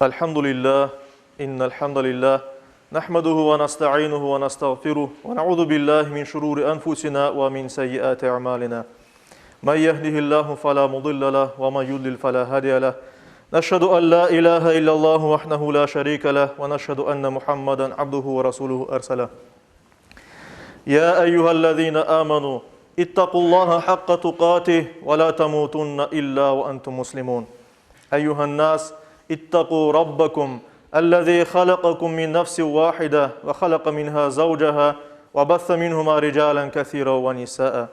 Elhamdülillah, innelhamdülillah, nahmaduhu ve nasta'inuhu ve nastağfiruh ve na'udhu billahi min şururi enfusina ve min seyyiati a'malina. Men yehdihillahu fela mudille leh ve men yudlil fela hadiye leh. Neşhedü en la ilahe illallah vahdehu la şerike leh ve neşhedü enne Muhammeden abduhu ve resuluhu erselah. Ya eyyühellezine amenu ittaqullaha hakka tuqatih ve la temutunna illa ve entum muslimun. Eyyühennas اتقوا ربكم الذي خلقكم من نفس واحدة وخلق منها زوجها وبث منهما رجالا كثيرا ونساء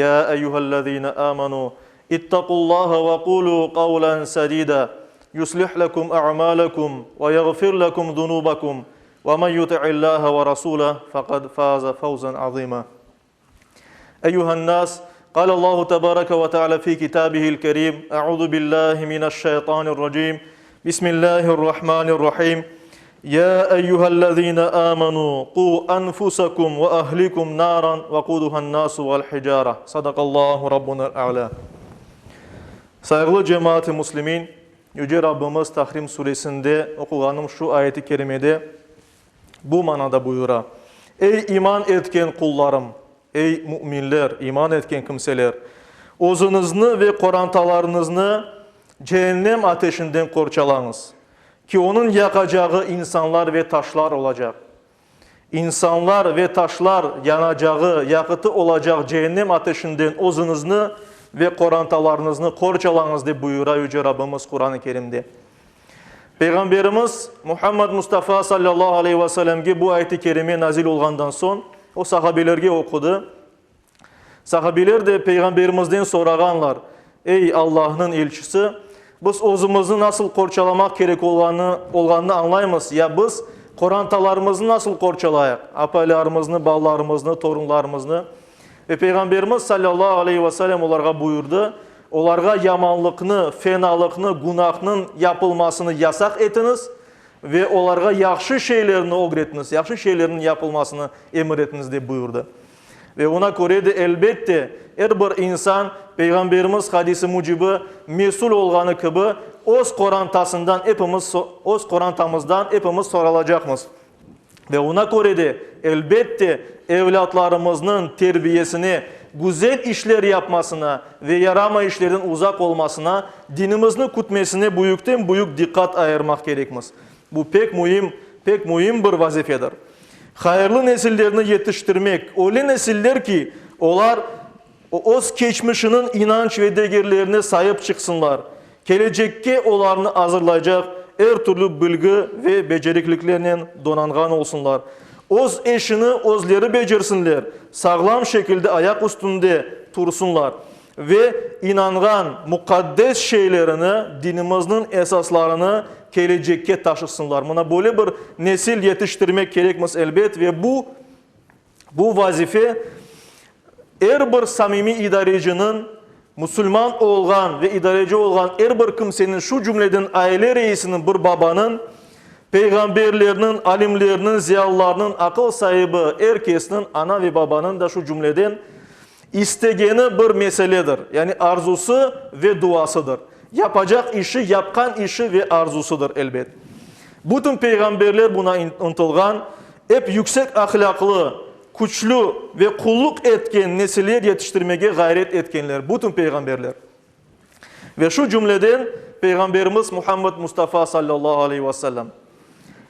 يا أيها الذين آمنوا اتقوا الله وقولوا قولا سديدا يصلح لكم أعمالكم ويغفر لكم ذنوبكم ومن يطع الله ورسوله فقد فاز فوزا عظيما أيها الناس قال الله تبارك وتعالى في كتابه الكريم أعوذ بالله من الشيطان الرجيم بسم الله الرحمن الرحيم يا أيها الذين آمنوا قوا أنفسكم وأهلكم نارا وقودها الناس والحجارة صدق الله ربنا الأعلى. Saygılı cemaat-i Müslümin, Yüce Rabbimiz Tahrim suresinde okuğanım şu ayeti kerimede bu manada buyura. Ey iman etken kullarım! Ey müminler, iman etken kimseler, özünüzü ve korantalarınızı cehennem ateşinden korçalanız. Ki onun yakacağı insanlar ve taşlar olacak. İnsanlar ve taşlar yanacağı, yakıtı olacak cehennem ateşinden özünüzü ve korantalarınızı korçalanız diye buyuruyor Yüce Rabbimiz Kur'an-ı Kerim'de. Peygamberimiz Muhammed Mustafa sallallahu aleyhi ve sellem'e bu ayet-i kerime nazil olgandan son o sahabelerge okudu. Sahabeler de Peygamberimizden sorağanlar. Ey Allah'ın elçisi, biz özümüzü nasıl korçalamak gerek olganını anlayımız. Ya biz korantalarımızı nasıl korçalayak? Apalarımızı, ballarımızı, torunlarımızı. Ve Peygamberimiz sallallahu aleyhi ve sellem onlara buyurdu. Onlara yamanlıkını, fenalıkını, günahının yapılmasını yasak etiniz. Ve onlara yaxşı şeylerini öğretiniz, yaxşı şeylerin yapılmasını emretiniz diye buyurdu. Ve ona göre de elbette her bir insan Peygamberimiz hadisi mucibi mesul olganı gibi öz korantamızdan hepimiz sorulacakmız. Ve ona göre de elbette evlatlarımızın terbiyesini, güzel işler yapmasına ve yarama işlerin uzak olmasına, dinimizin kütmesine büyükten büyük dikkat ayırmak gerekmez. Bu pek mühim bir vazifedir. Hayırlı nesillerini yetiştirmek, öyle nesiller ki onlar öz geçmişinin inanç ve değerlerine sahip çıksınlar. Gelecekke onlarını hazırlayacak her türlü bilgi ve becerikliklerine donangan olsunlar. Öz eşini özleri becersinler, sağlam şekilde ayak üstünde tursunlar ve inangan mukaddes şeylerini, dinimizin esaslarını gelecekke taşısınlar. Buna böyle bir nesil yetiştirmek gerekmez elbet ve bu vazife her bir samimi idarecinin, Müslüman olgan ve idareci olgan her bir kimsenin, şu cümleden aile reisinin, bir babanın, peygamberlerinin, alimlerinin, ziyalılarının, akıl sahibi herkesinin, ana ve babanın da şu cümleden istegeni bir meseledir. Yani arzusu ve duasıdır. Yapacak işi, yapkan işi ve arzusudur elbet. Bütün peygamberler buna untulgan, hep yüksek ahlaklı, güçlü ve kulluk etken nesiller yetiştirmeye gayret etkenler. Bütün peygamberler. Ve şu cümleden Peygamberimiz Muhammed Mustafa sallallahu aleyhi ve sellem.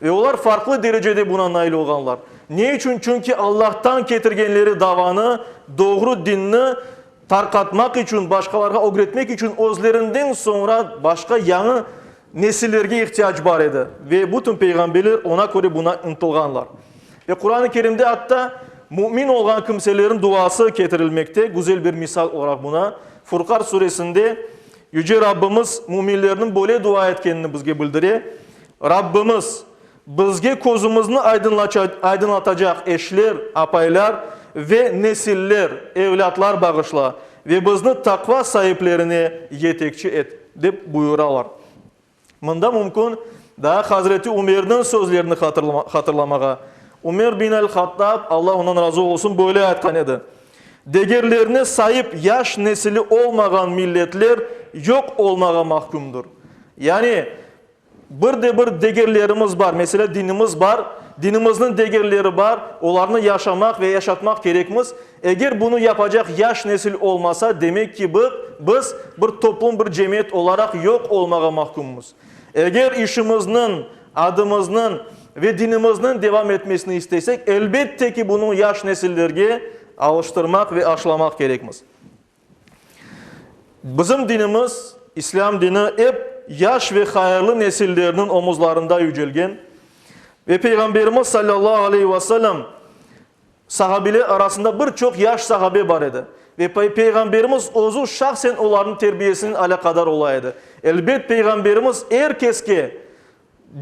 Ve onlar farklı derecede buna nail olanlar. Ne için? Çünkü Allah'tan getirgenleri davanı, doğru dinini tarqatmak için, başkalarına öğretmek için özlerinden sonra başka yanı nesillerge ihtiyaç var idi. Ve bütün peygamberler ona göre buna untulganlar. Ve Kur'an-ı Kerim'de hatta mümin olan kimselerin duası getirilmekte. Güzel bir misal olarak buna. Furqan suresinde Yüce Rabbimiz müminlerinin böyle dua etkenini bizge bildiriyor. Rabbimiz bizge közümüzü aydınlatacak eşler, apaylar ve nesiller, evlatlar bağışla ve bizni takva sahiplerine yetekçi et deyip buyuralar. Bunda mümkün daha Hazreti Ömer'in sözlerini hatırlamağa. Ömer bin el-Hattab, Allah ondan razı olsun, böyle aytkan edi. Değerlerine sahip yaş nesili olmayan milletler yok olmağa mahkumdur. Yani bir değerlerimiz var. Mesela dinimiz var. Dinimizin değerleri var. Onlarını yaşamak ve yaşatmak gerekmiz. Eğer bunu yapacak yaş nesil olmasa demek ki biz bir toplum, bir cemiyet olarak yok olmaya mahkumuz. Eğer işimizin, adımızın ve dinimizin devam etmesini isteysek elbette ki bunu yaş nesillerine alıştırmak ve aşılamak gerekmiz. Bizim dinimiz, İslam dini hep yaş ve hayırlı nesillerinin omuzlarında yücelgen ve Peygamberimiz sallallahu aleyhi ve sellem sahabeler arasında birçok yaş sahabe var idi. Ve Peygamberimiz ozu şahsen onların terbiyesinin alakadar olaydı. Elbet Peygamberimiz herkeske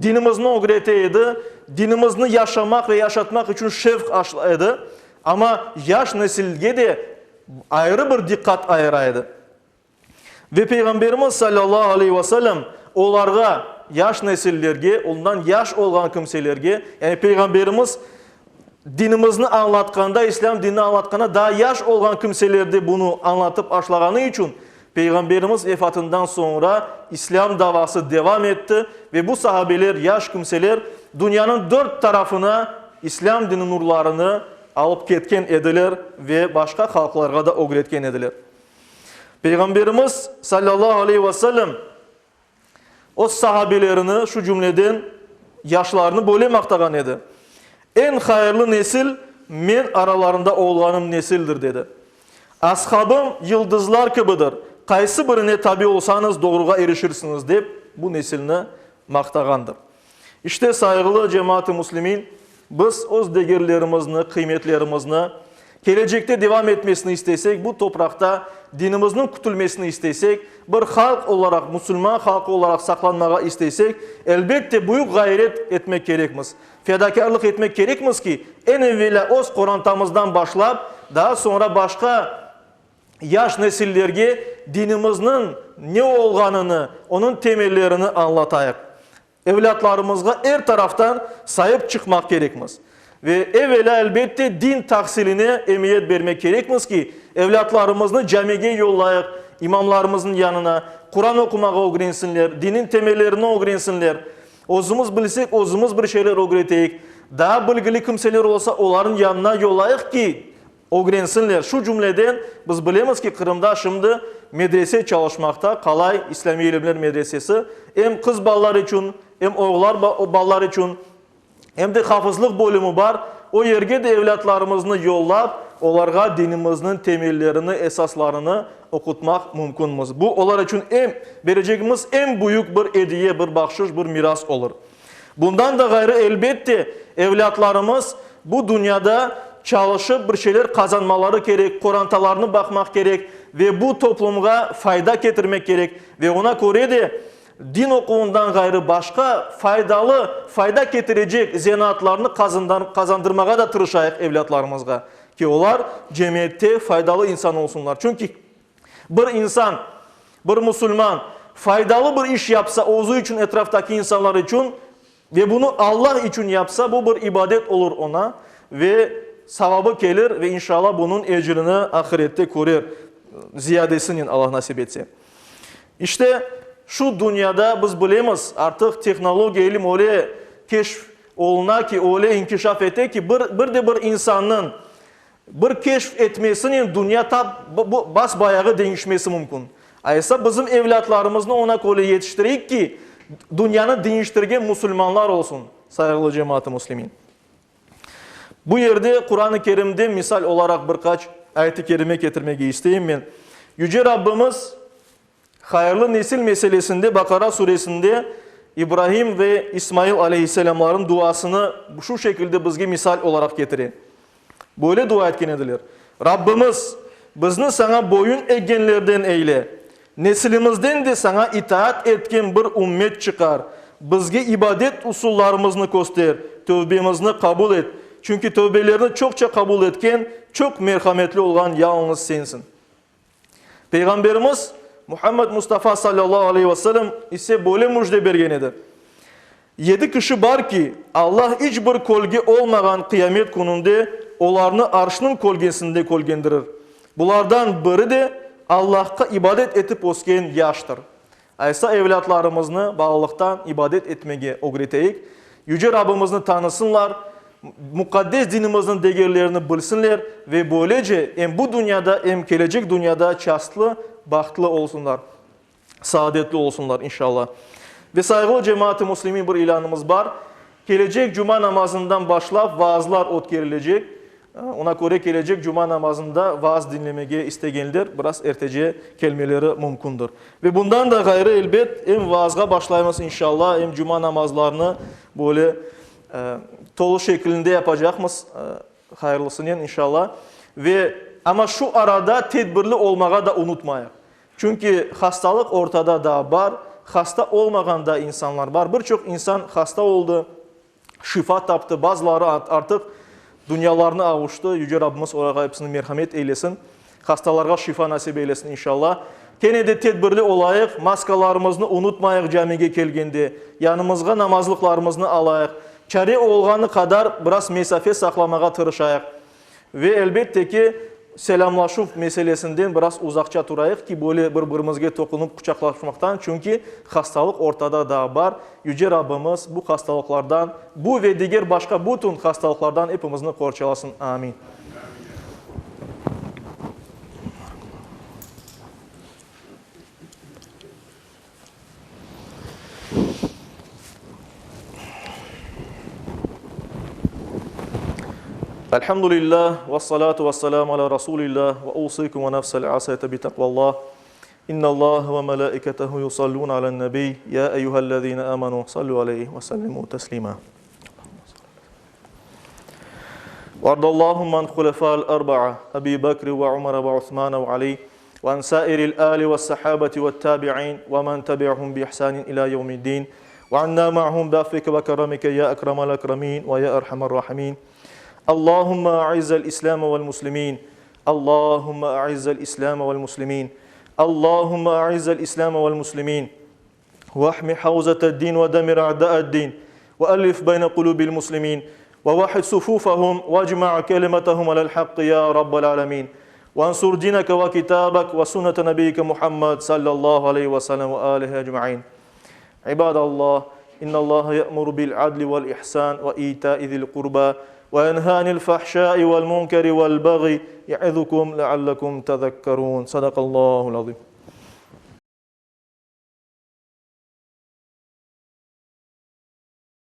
dinimizini öğreteydi, dinimizni yaşamak ve yaşatmak için şevk aşılaydı. Ama yaş nesilge de ayrı bir dikkat ayıraydı. Ve Peygamberimiz sallallahu aleyhi ve sellem onlarga, yaş nesillerge, ondan yaş olan kimselerge, yani Peygamberimiz dinimizni anlatkanda, İslam dinini anlatkanda daha yaş olan kimselerde bunu anlatıp aşılağını için Peygamberimiz vefatından sonra İslam davası devam etti ve bu sahabeler, yaş kimseler dünyanın dört tarafına İslam dini nurlarını alıp ketken ediler ve başka halklarga da öğretken ediler. Peygamberimiz sallallahu aleyhi ve sellem o sahabelerini şu cümleden yaşlarını böyle maktağan edi. En hayırlı nesil men aralarında oğlanım nesildir dedi. Ashabım yıldızlar gibidir. Kaysı birine tabi olsanız doğruğa erişirsiniz deyip bu nesilini maktağandır. İşte saygılı cemaat-i muslimin biz öz değerlerimizni, kıymetlerimizni gelecekte devam etmesini isteysek, bu toprakta dinimizin kütülmesini isteysek, bir halk olarak, Müslüman halkı olarak saklanmaya isteysek, elbette büyük gayret etmek gerekmiz. Fedakarlık etmek gerekmiz ki, en evvela öz Kur'an'ımızdan başlayıp, daha sonra başka yaş nesillerge dinimizin ne olganını, onun temellerini anlatayık. Evlatlarımızga her taraftan sahip çıkmak gerekmiz. Ve evvela elbette din tahsiline emniyet vermek gerekmiz ki evlatlarımızı camiye yollayıp imamlarımızın yanına Kur'an okumağa öğrensinler, dinin temellerini öğrensinler. Özümüz bilsek özümüz bir şeyler öğreteyik. Daha bilgili kimseler olsa onların yanına yollayık ki öğrensinler. Şu cümleden biz bilemiz ki Kırım'da şimdi medrese çalışmakta, Kalay İslami İlimler Medresesi hem kız ballar için hem oğullar ballar için hem de hafızlık bölümü var. O yerge de evlatlarımızı yollap, onlarga dinimizin temellerini, esaslarını okutmak mümkünmüz. Bu onlar için vereceğimiz en büyük bir hediye, bir bahşiş, bir miras olur. Bundan da gayrı elbette evlatlarımız bu dünyada çalışıp bir şeyler kazanmaları gerek, Kur'antalarını bakmak gerek ve bu toplumga fayda getirmek gerek ve ona göre de din okuğundan gayrı başka fayda getirecek zanaatlarını kazandırmaya da tırışayıq evlatlarımızga. Ki onlar cemiyette faydalı insan olsunlar. Çünkü bir insan, bir Müslüman faydalı bir iş yapsa ozu için etraftaki insanlar için ve bunu Allah için yapsa bu bir ibadet olur ona ve savabı gelir ve inşallah bunun ecrini ahirette görür. Ziyadesinin Allah nasip etse. İşte şu dünyada biz bilemiz artık teknoloji ilim öyle keşf oluna ki öyle inkişaf ete ki bir insanın bir keşf etmesinin dünya bas bayağı değişmesi mümkün. Aysa bizim evlatlarımızı ona göre yetiştireyik ki dünyanı değiştirgen Müslümanlar olsun. Saygılı cemaat-i muslimin. Bu yerde Kur'an-ı Kerim'de misal olarak birkaç ayet-i kerime getirmek isteyeyim ben. Yüce Rabbimiz hayırlı nesil meselesinde Bakara suresinde İbrahim ve İsmail aleyhisselamların duasını şu şekilde bizge misal olarak getirir. Böyle dua etken edilir. Rabbimiz bizni sana boyun egenlerden eyle. Nesilimizden de sana itaat etken bir ümmet çıkar. Bizge ibadet usullarımızını göster. Tövbemizni kabul et. Çünkü tövbelerini çokça kabul etken çok merhametli olan yalnız sensin. Peygamberimiz Muhammed Mustafa sallallahu aleyhi ve sellem ise böyle müjde bergen edi. 7 kişi var ki Allah hiç bir kolge olmayan kıyamet gününde onlarını arşının kolgesinde kolgendirir. Bunlardan biri de Allah'a ibadet etip osken yaştır. Aysa evlatlarımızı bağlılıktan ibadet etmeye öğreteyik. Yüce Rabbimizni tanısınlar, mukaddes dinimizin değerlerini bilsinler ve böylece hem bu dünyada hem gelecek dünyada şanslı, bahtlı olsunlar. Saadetli olsunlar inşallah. Ve saygılı cemaat-i muslimin bir ilanımız var. Gelecek cuma namazından başlayıp vaazlar ötkerilecek. Ona göre gelecek cuma namazında vaaz dinlemeye istegenler biraz ertece kelmeleri mümkündür. Ve bundan da gayrı elbet hem vaazga başlayımız inşallah hem cuma namazlarını böyle tolu şeklinde yapacağımız hayırlısını inşallah. Ve ama şu arada tedbirli olmağa da unutmayın. Çünkü hastalık ortada da var. Hasta olmayan da insanlar var. Birçok insan hasta oldu, şifa taptı. Bazıları artık dünyalarını avuştu. Yüce Rabbimiz orağa hepsini merhamet eylesin. Hastalarga şifa nasip eylesin inşallah. Gene de tedbirli olayıq, maskalarımızı unutmayıq camiye kelgende. Yanımızga namazlıklarımızı alayıq. Çare olğanı kadar biraz mesafe saklamağa tırışayıq. Ve elbette ki selamlaşıp meselesinden biraz uzakça durayıq ki böyle birbirimizge dokunup kucaklaşmaktan. Çünkü hastalık ortada da var. Yüce Rabbimiz bu hastalıklardan, bu ve diğer başka bütün hastalıklardan hepimizni korçalasın. Amin. Elhamdülillah ve salatu ve selamu ala Resulillah ve usikum ve nefsel asayete bi takvallah. İnna Allah ve melaiketehu yusallun alen nebi. Ya eyyühellezine amanu sallu aleyhi ve sellimu teslima. وارض اللهم عن خلفاء الأربعة أبي بكر وعمر وعثمان وعلي وعن سائر الآل والصحابة والتابعين ومن تبعهم بإحسان إلى يوم الدين وعنا معهم بعفوك وكرمك يا أكرم الأكرمين ويا أرحم الراحمين. اللهم أعز الإسلام والمسلمين. اللهم أعز الإسلام والمسلمين. اللهم أعز الإسلام والمسلمين واحمي حوزة الدين ودمر أعداء الدين وألف بين قلوب المسلمين ووحد صفوفهم واجمع كلمتهم على الحق يا رب العالمين وانصر دينك وكتابك وسنة نبيك محمد صلى الله عليه وسلم وآله أجمعين. عباد الله إن الله يأمر بالعدل والإحسان وإيتاء ذي القربى وينهى عن الفحشاء والمنكر والبغي يعظكم لعلكم تذكرون. صدق الله العظيم.